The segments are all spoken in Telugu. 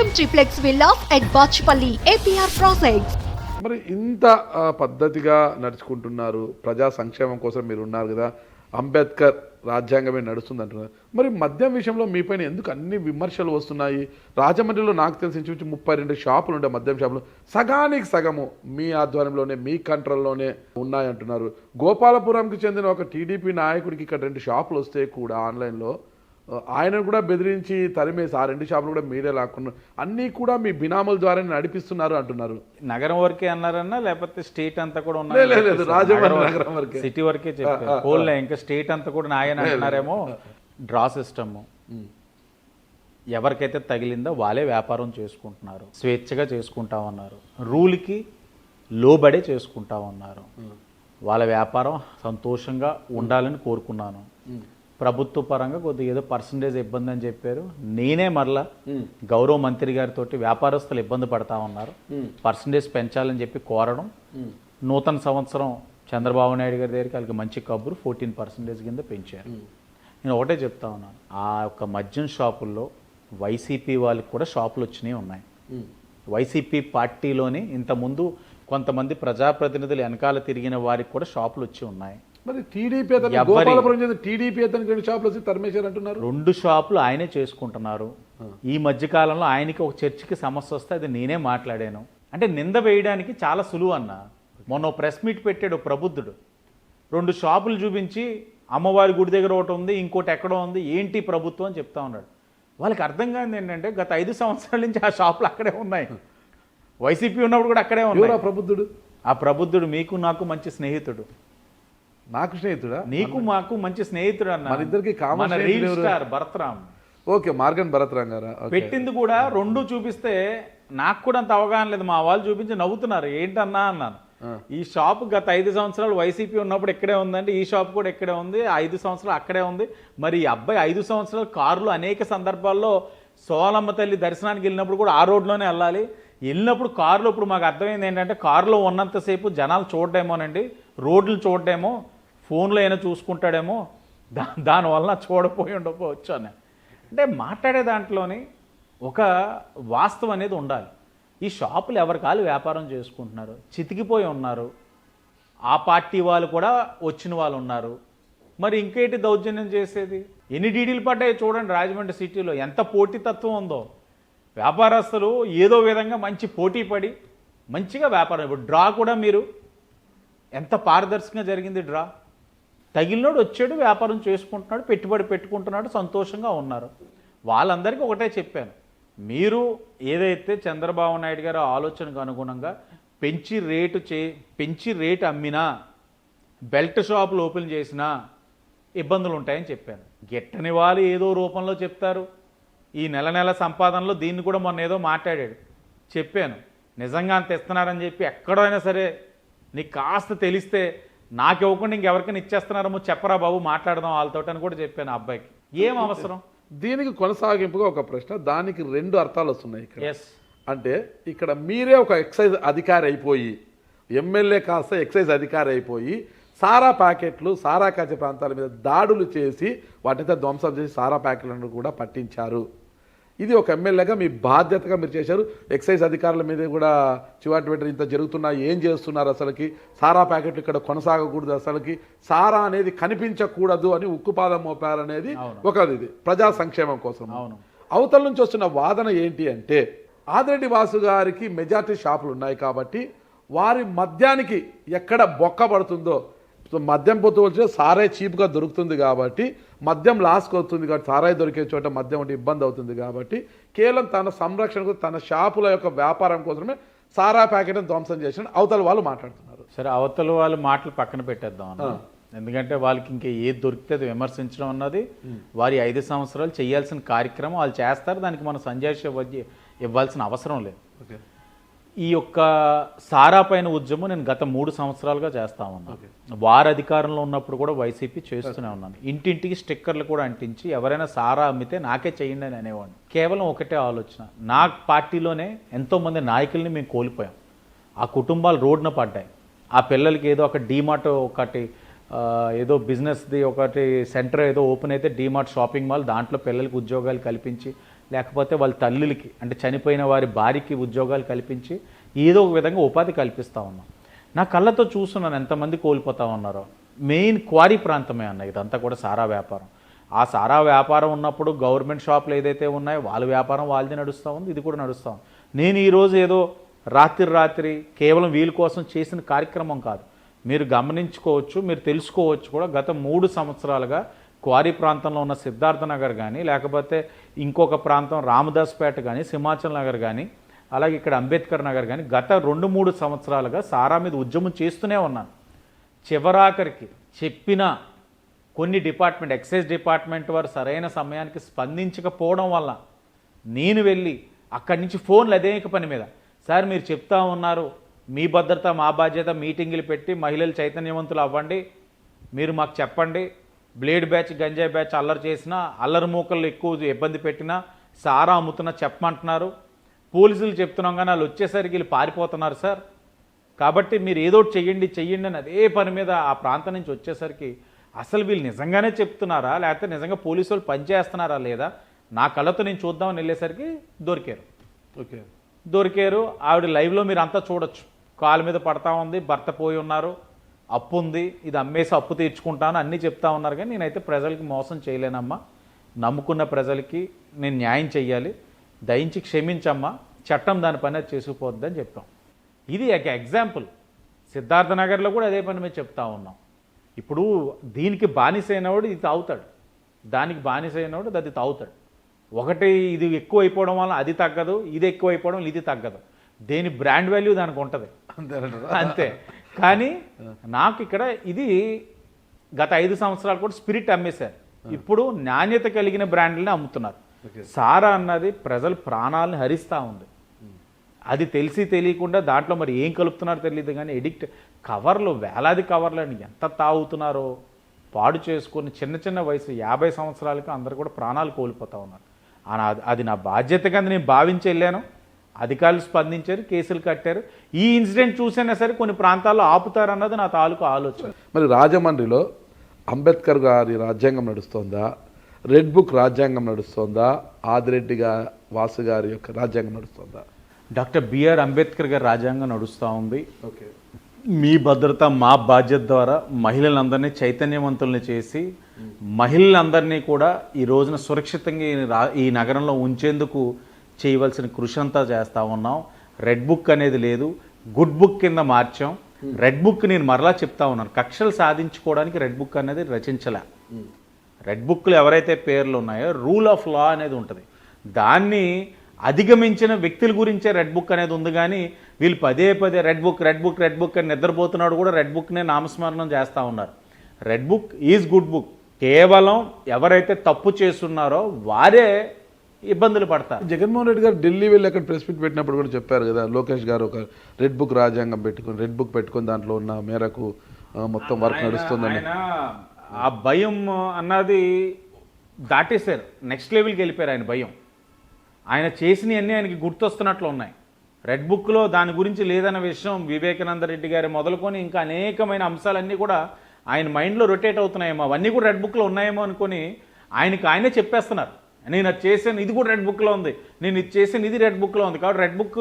Premium triplex villas at Bachupalli APR projects. మరి ఇంత పద్ధతిగా నడుచుకుంటున్నారు, ప్రజా సంక్షేమం కోసం మీరు ఉన్నారు కదా, అంబేద్కర్ రాజ్యాంగమే నడుస్తుంది అంటున్నారు. మరి మద్యం విషయంలో మీపైన ఎందుకు అన్ని విమర్శలు వస్తున్నాయి? రాజమండ్రిలో నాకు తెలిసి ఇంచుమించు 32 షాపులు ఉండే మద్యం షాపులు సగానికి సగము మీ ఆధ్వర్యంలోనే, మీ కంట్రోల్లోనే ఉన్నాయంటున్నారు. గోపాలపురంకి చెందిన ఒక టీడీపీ నాయకుడికి ఇక్కడ 2 షాపులు వస్తే కూడా ఆన్లైన్లో ఆయనను కూడా బెదిరించి తరిమేసి ఆ 2 షాపులు కూడా మీరే లాక్కున్నారు. అన్నీ కూడా మీ బినాముల ద్వారా నడిపిస్తున్నారు అంటున్నారు. నగరం వరకే అన్నారన్నా లేకపోతే స్టేట్ అంతా కూడా లేదు, రాజమండ్రి నగరం వరకే, సిటీ వరకే చెప్పారు. పోలే ఇంకా స్టేట్ అంతా కూడా నాయన అంటున్నారేమో. డ్రా సిస్టమ్ ఎవరికైతే తగిలిందో వాళ్ళే వ్యాపారం చేసుకుంటున్నారు, స్వేచ్ఛగా చేసుకుంటా ఉన్నారు, రూల్కి లోబడే చేసుకుంటా ఉన్నారు. వాళ్ళ వ్యాపారం సంతోషంగా ఉండాలని కోరుకున్నాను. ప్రభుత్వ పరంగా కొద్దిగా ఏదో పర్సంటేజ్ ఇబ్బంది అని చెప్పారు. నేనే మరలా గౌరవ మంత్రి గారితో వ్యాపారస్తులు ఇబ్బంది పడతా ఉన్నారు, పర్సంటేజ్ పెంచాలని చెప్పి కోరడం. నూతన సంవత్సరం చంద్రబాబు నాయుడు గారి దగ్గరికి వాళ్ళకి మంచి కబురు 14% కింద పెంచారు. నేను ఒకటే చెప్తా ఉన్నాను, ఆ యొక్క మద్యం షాపుల్లో వైసీపీ వాళ్ళకి కూడా షాపులు వచ్చినాయి ఉన్నాయి. వైసీపీ పార్టీలోని ఇంతకుముందు కొంతమంది ప్రజాప్రతినిధులు వెనకాల తిరిగిన వారికి కూడా షాపులు వచ్చి ఉన్నాయి. మరి టీడీపీ గోపాలపురం టీడీపీ అతనికి షాపులు వచ్చి తరిమేశారు అంటున్నారు. 2 షాపులు ఆయనే చేసుకుంటున్నారు. ఈ మధ్యకాలంలో ఆయనకి ఒక చర్చికి సమస్య వస్తే అది నేనే మాట్లాడాను. అంటే నింద వేయడానికి చాలా సులువు అన్న. మొన్న ప్రెస్ మీట్ పెట్టాడు ప్రబుద్ధుడు, 2 షాపులు చూపించి అమ్మవారి గుడి దగ్గర ఒకటి ఉంది, ఇంకోటి ఎక్కడో ఉంది, ఏంటి ప్రభుత్వం అని చెప్తా ఉన్నాడు. వాళ్ళకి అర్థం కానిది ఏంటంటే గత 5 సంవత్సరాల నుంచి ఆ షాపులు అక్కడే ఉన్నాయి. వైసీపీ ఉన్నప్పుడు కూడా అక్కడే ఉన్నాయి. ఆ ప్రబుద్ధుడు మీకు నాకు మంచి స్నేహితుడు. నాకు స్నేహితుడా? నీకు మాకు మంచి స్నేహితుడు అన్న. మన ఇద్దరికి common reel star Bharatram. Okay, మార్గన్ భరత్రామ్ గారా? పెట్టింది కూడా 2 చూపిస్తే నాకు కూడా అంత అవగాహన లేదు. మా వాళ్ళు చూపించి నవ్వుతున్నారు, ఏంటన్నా అన్నాను. ఈ షాప్ గత 5 సంవత్సరాలు వైసీపీ ఉన్నప్పుడు ఇక్కడే ఉందండి, ఈ షాప్ కూడా ఇక్కడే ఉంది, 5 సంవత్సరాలు అక్కడే ఉంది. మరి ఈ అబ్బాయి 5 సంవత్సరాలు కారులో అనేక సందర్భాల్లో సోలమ్మ తల్లి దర్శనానికి వెళ్ళినప్పుడు కూడా ఆ రోడ్లోనే వెళ్ళాలి. వెళ్ళినప్పుడు కారులో ఇప్పుడు మాకు అర్థమైంది ఏంటంటే కారులో ఉన్నంతసేపు జనాలు చూడడేమోనండి, రోడ్లు చూడడేమో, ఫోన్లో అయినా చూసుకుంటాడేమో, దానివల్ల చూడపోయి ఉండకపోవచ్చు అని. అంటే మాట్లాడే దాంట్లోని ఒక వాస్తవం అనేది ఉండాలి. ఈ షాపులు ఎవరికాలు వ్యాపారం చేసుకుంటున్నారు, చితికిపోయి ఉన్నారు. ఆ పార్టీ వాళ్ళు కూడా వచ్చిన వాళ్ళు ఉన్నారు. మరి ఇంకేంటి దౌర్జన్యం చేసేది? ఎన్ని డీడీలు పడ్డాయి చూడండి. రాజమండ్రి సిటీలో ఎంత పోటీతత్వం ఉందో. వ్యాపారస్తులు ఏదో విధంగా మంచి పోటీ పడి మంచిగా వ్యాపారం. ఇప్పుడు డ్రా కూడా మీరు ఎంత పారదర్శకంగా జరిగింది. డ్రా తగిలినోడు వచ్చాడు, వ్యాపారం చేసుకుంటున్నాడు, పెట్టుబడి పెట్టుకుంటున్నాడు, సంతోషంగా ఉన్నారు. వాళ్ళందరికీ ఒకటే చెప్పాను, మీరు ఏదైతే చంద్రబాబు నాయుడు గారు ఆలోచనకు అనుగుణంగా పెంచి రేటు అమ్మినా, బెల్ట్ షాపులు ఓపెన్ చేసినా ఇబ్బందులు ఉంటాయని చెప్పాను. గిట్టని వాళ్ళు ఏదో రూపంలో చెప్తారు. ఈ నెల సంపాదనలో దీన్ని కూడా మొన్న ఏదో మాట్లాడాడు, చెప్పాను. నిజంగా అంత ఇస్తున్నారని చెప్పి ఎక్కడైనా సరే నీకు కాస్త తెలిస్తే నాకు ఇవ్వకుండా ఇంకెవరికైనా ఇచ్చేస్తున్నారేమో చెప్పరా బాబు, మాట్లాడదాం వాళ్ళతో అని కూడా చెప్పాను. ఆ అబ్బాయికి ఏం అవసరం. దీనికి కొనసాగింపుగా ఒక ప్రశ్న, దానికి 2 అర్థాలు వస్తున్నాయి ఇక్కడ. ఎస్, అంటే ఇక్కడ మీరే ఒక ఎక్సైజ్ అధికారి అయిపోయి, ఎమ్మెల్యే కాస్త ఎక్సైజ్ అధికారి అయిపోయి సారా ప్యాకెట్లు, సారా కాచే ప్రాంతాల మీద దాడులు చేసి వాటితో ధ్వంసం చేసి సారా ప్యాకెట్లను కూడా పట్టించారు. ఇది ఒక ఎమ్మెల్యేగా మీ బాధ్యతగా మీరు చేశారు. ఎక్సైజ్ అధికారుల మీద కూడా చివాటి పెట్టారు, ఇంత జరుగుతున్నా ఏం చేస్తున్నారు, అసలుకి సారా ప్యాకెట్లు ఇక్కడ కొనసాగకూడదు, అసలుకి సారా అనేది కనిపించకూడదు అని ఉక్కుపాదం మోపారనేది ఒక ఇది ప్రజా సంక్షేమం కోసం. అవతల నుంచి వస్తున్న వాదన ఏంటి అంటే, ఆదిరెడ్డి వాసు గారికి మెజార్టీ షాపులు ఉన్నాయి కాబట్టి వారి మద్యానికి ఎక్కడ బొక్క పడుతుందో, మద్యం పొత్తు వచ్చే సారాయి చీప్గా దొరుకుతుంది కాబట్టి మద్యం లాస్కి వస్తుంది కాబట్టి, సారాయి దొరికే చోట మద్యం అంటే ఇబ్బంది అవుతుంది కాబట్టి కేవలం తన సంరక్షణకు, తన షాపుల యొక్క వ్యాపారం కోసమే సారా ప్యాకెట్ని ధ్వంసం చేసిన అవతల వాళ్ళు మాట్లాడుతున్నారు. సరే, అవతల వాళ్ళు మాటలు పక్కన పెట్టేద్దాం అన్న. ఎందుకంటే వాళ్ళకి ఇంకా ఏది దొరికితే అది విమర్శించడం అన్నది వారి 5 సంవత్సరాలు చేయాల్సిన కార్యక్రమం. వాళ్ళు చేస్తారు, దానికి మనం సంజాయిషి ఇవ్వాల్సిన అవసరం లేదు. ఈ యొక్క సారా పైన ఉద్యమం నేను గత 3 సంవత్సరాలుగా చేస్తా ఉన్నాను. వారి అధికారంలో ఉన్నప్పుడు కూడా వైసీపీ చేస్తూనే ఉన్నాను. ఇంటింటికి స్టిక్కర్లు కూడా అంటించి ఎవరైనా సారా అమ్మితే నాకే చేయండి అని అనేవాడిని. కేవలం ఒకటే ఆలోచన, నా పార్టీలోనే ఎంతోమంది నాయకుల్ని మేము కోల్పోయాం. ఆ కుటుంబాలు రోడ్డున పడ్డాయి. ఆ పిల్లలకి ఏదో ఒక డీమార్ట్ ఒకటి ఏదో బిజినెస్ది ఒకటి సెంటర్ ఏదో ఓపెన్ అయితే డీమార్ట్ షాపింగ్ మాల్, దాంట్లో పిల్లలకి ఉద్యోగాలు కల్పించి లేకపోతే వాళ్ళ తల్లులకి అంటే చనిపోయిన వారి భార్యకి ఉద్యోగాలు కల్పించి ఏదో ఒక విధంగా ఉపాధి కల్పిస్తూ ఉన్నాం. నా కళ్ళతో చూస్తున్నాను ఎంతమంది కోల్పోతా ఉన్నారో. మెయిన్ క్వారీ ప్రాంతమే అన్న ఇదంతా కూడా సారా వ్యాపారం. ఆ సారా వ్యాపారం ఉన్నప్పుడు గవర్నమెంట్ షాపులు ఏదైతే ఉన్నాయో వాళ్ళ వ్యాపారం వాళ్ళది నడుస్తూ ఉంది, ఇది కూడా నడుస్తూ ఉంది. నేను ఈరోజు ఏదో రాత్రి కేవలం వీళ్ళ కోసం చేసిన కార్యక్రమం కాదు. మీరు గమనించుకోవచ్చు, మీరు తెలుసుకోవచ్చు కూడా. గత 3 సంవత్సరాలుగా క్వారీ ప్రాంతంలో ఉన్న సిద్ధార్థ నగర్ కానీ, లేకపోతే ఇంకొక ప్రాంతం రామదాస్పేట కానీ, సింహాచల్ నగర్ కానీ, అలాగే ఇక్కడ అంబేద్కర్ నగర్ కానీ గత 2-3 సంవత్సరాలుగా సారా మీద ఉద్యమం చేస్తూనే ఉన్నాను. చివరాఖరికి చెప్పిన కొన్ని డిపార్ట్మెంట్, ఎక్సైజ్ డిపార్ట్మెంట్ వారు సరైన సమయానికి స్పందించకపోవడం వల్ల నేను వెళ్ళి అక్కడి నుంచి ఫోన్లు అదేక పని మీద, సార్ మీరు చెప్తా ఉన్నారు మీ భద్రత మా బాధ్యత, మీటింగులు పెట్టి మహిళలు చైతన్యవంతులు అవ్వండి, మీరు మాకు చెప్పండి, బ్లేడ్ బ్యాచ్ గంజాయి బ్యాచ్ అల్లరి చేసినా, అల్లరి మూకలు ఎక్కువ ఇబ్బంది పెట్టినా, సారా అమ్ముతున్నా చెప్పమంటున్నారు, పోలీసులు చెప్తున్నాం కానీ వాళ్ళు వచ్చేసరికి వీళ్ళు పారిపోతున్నారు సార్, కాబట్టి మీరు ఏదో చెయ్యండి అని అదే పని మీద ఆ ప్రాంతం నుంచి వచ్చేసరికి అసలు వీళ్ళు నిజంగానే చెప్తున్నారా లేకపోతే నిజంగా పోలీసు వాళ్ళు పనిచేస్తున్నారా లేదా నా కళ్ళతో నేను చూద్దామని వెళ్ళేసరికి దొరికారు. ఆవిడ లైవ్లో మీరు అంతా చూడొచ్చు. కాలు మీద పడతా ఉంది, భర్త పోయి ఉన్నారు, అప్పు ఉంది, ఇది అమ్మేసి అప్పు తీర్చుకుంటాను అన్నీ చెప్తా ఉన్నారు. కానీ నేనైతే ప్రజలకి మోసం చేయలేనమ్మా, నమ్ముకున్న ప్రజలకి నేను న్యాయం చెయ్యాలి, దయించి క్షమించమ్మా, చట్టం దాని పని అది చేసుకుపోద్దని చెప్పాం. ఇది ఒక ఎగ్జాంపుల్. సిద్ధార్థ నగర్లో కూడా అదే పని మీద చెప్తా ఉన్నాం. ఇప్పుడు దీనికి బానిసైనవాడు ఇది తాగుతాడు, దానికి బానిసైనవాడు అది తాగుతాడు. ఒకటి ఇది ఎక్కువ అయిపోవడం వల్ల అది తగ్గదు, ఇది ఎక్కువ అయిపోవడం వల్ల ఇది తగ్గదు. దేని బ్రాండ్ వాల్యూ దానికి ఉంటుంది అంతే. కానీ నాకు ఇక్కడ ఇది గత 5 సంవత్సరాలు కూడా స్పిరిట్ అమ్మేశారు. ఇప్పుడు నాణ్యత కలిగిన బ్రాండ్లని అమ్ముతున్నారు. సారా అన్నది ప్రజల ప్రాణాలను హరిస్తూ ఉంది. అది తెలిసి తెలియకుండా దాంట్లో మరి ఏం కలుపుతున్నారో తెలియదు కానీ ఎడిక్ట్ కవర్లు, వేలాది కవర్లని ఎంత తాగుతున్నారో పాడు చేసుకుని చిన్న వయసు 50 సంవత్సరాలకు అందరూ కూడా ప్రాణాలు కోల్పోతూ ఉన్నారు. అది నా బాధ్యత కింద నేను భావించి వెళ్ళాను. అధికారులు స్పందించారు, కేసులు కట్టారు. ఈ ఇన్సిడెంట్ చూసైనా సరే కొన్ని ప్రాంతాల్లో ఆపుతారన్నది నా తాలూకు ఆలోచన. మరి రాజమండ్రిలో అంబేద్కర్ గారి రాజ్యాంగం నడుస్తోందా, రెడ్ బుక్ రాజ్యాంగం నడుస్తోందా, ఆదిరెడ్డి వాసు గారి యొక్క రాజ్యాంగం నడుస్తోందా? డాక్టర్ బిఆర్ అంబేద్కర్ గారి రాజ్యాంగం నడుస్తూ ఉంది. మీ భద్రత మా బాధ్యత ద్వారా మహిళలందరినీ చైతన్యవంతుల్ని చేసి మహిళలందరినీ కూడా ఈ రోజున సురక్షితంగా ఈ నగరంలో ఉంచేందుకు చేయవలసిన కృషి అంతా చేస్తూ ఉన్నాం. రెడ్ బుక్ అనేది లేదు, గుడ్ బుక్ కింద మార్చాం. రెడ్ బుక్ నేను మరలా చెప్తా ఉన్నాను, కక్షలు సాధించుకోవడానికి రెడ్ బుక్ అనేది రచించలే. రెడ్ బుక్లు ఎవరైతే పేర్లు ఉన్నాయో రూల్ ఆఫ్ లా అనేది ఉంటుంది, దాన్ని అధిగమించిన వ్యక్తుల గురించే రెడ్ బుక్ అనేది ఉంది. కానీ వీళ్ళు పదే రెడ్ బుక్ అని నిద్రపోతున్నాడు కూడా రెడ్ బుక్నే నామస్మరణం చేస్తూ ఉన్నారు. Red book is good book. కేవలం ఎవరైతే తప్పు చేస్తున్నారో వారే ఇబ్బందులు పడతారు. జగన్మోహన్ రెడ్డి గారు ఢిల్లీ వెళ్ళి అక్కడ ప్రెస్ మీట్ పెట్టినప్పుడు కూడా చెప్పారు కదా, లోకేష్ గారు ఒక రెడ్ బుక్ రాజ్యాంగం పెట్టుకుని దాంట్లో ఉన్న మేరకు మొత్తం వర్క్ నడుస్తుందని. ఆ భయం అన్నది దాటేశారు, నెక్స్ట్ లెవెల్కి వెళ్ళిపోయారు. ఆయన భయం, ఆయన చేసినవన్నీ ఆయనకి గుర్తొస్తున్నట్లు ఉన్నాయి. రెడ్ బుక్లో దాని గురించి లేదన్న విషయం వివేకానంద రెడ్డి గారి మొదలుకొని ఇంకా అనేకమైన అంశాలన్నీ కూడా ఆయన మైండ్లో రొటేట్ అవుతున్నాయేమో, అవన్నీ కూడా రెడ్ బుక్లో ఉన్నాయేమో అనుకొని ఆయనే చెప్పేస్తున్నారు. నేను అది చేశాను, ఇది కూడా రెడ్ బుక్లో ఉంది, నేను ఇది చేశాను, ఇది రెడ్ బుక్లో ఉంది, కాబట్టి రెడ్ బుక్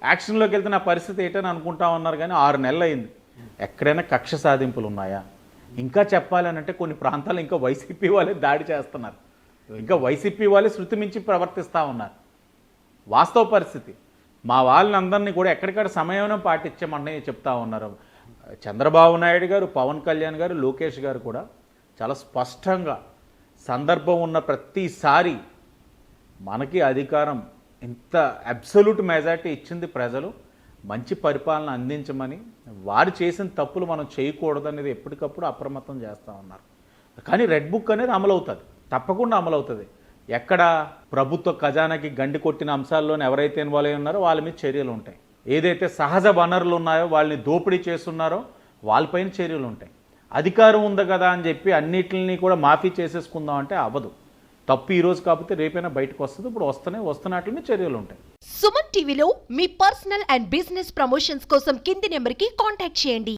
యాక్షన్లోకి వెళ్తే నా పరిస్థితి ఏంటని అనుకుంటా ఉన్నారు. కానీ 6 నెలలు అయింది, ఎక్కడైనా కక్ష సాధింపులు ఉన్నాయా? ఇంకా చెప్పాలని అంటే కొన్ని ప్రాంతాలు ఇంకా వైసీపీ వాళ్ళే దాడి చేస్తున్నారు, ఇంకా వైసీపీ వాళ్ళే శృతి మించి ప్రవర్తిస్తూ ఉన్నారు. వాస్తవ పరిస్థితి. మా వాళ్ళందరినీ కూడా ఎక్కడికక్కడ సమయం పాటించమని చెప్తా ఉన్నారు. చంద్రబాబు నాయుడు గారు, పవన్ కళ్యాణ్ గారు, లోకేష్ గారు కూడా చాలా స్పష్టంగా సందర్భం ఉన్న ప్రతిసారి మనకి అధికారం ఇంత అబ్సల్యూట్ మెజారిటీ ఇచ్చింది ప్రజలు, మంచి పరిపాలన అందించమని, వారు చేసిన తప్పులు మనం చేయకూడదు అనేది ఎప్పటికప్పుడు అప్రమత్తం చేస్తూ ఉన్నారు. కానీ రెడ్ బుక్ అనేది అమలవుతుంది, తప్పకుండా అమలవుతుంది. ఎక్కడ ప్రభుత్వ ఖజానాకి గండి కొట్టిన అంశాల్లోనే ఎవరైతే ఇన్వాల్వ్ అయి ఉన్నారో వాళ్ళ మీద చర్యలు ఉంటాయి. ఏదైతే సహజ వనరులు ఉన్నాయో వాళ్ళని దోపిడీ చేస్తున్నారో వాళ్ళపైన చర్యలు ఉంటాయి. అధికారం ఉంది కదా అని చెప్పి అన్నిటిని కూడా మాఫీ చేసేసుకుందాం అంటే అవ్వదు. తప్పు ఈ రోజు కాకపోతే రేపైనా బయటకు వస్తుంది. ఇప్పుడు వస్తున్నట్లనే చర్యలు ఉంటాయి. సుమన్ టీవీలో మీ పర్సనల్ అండ్ బిజినెస్ ప్రమోషన్స్ కోసం కింది నెంబర్కి కాంటాక్ట్ చేయండి.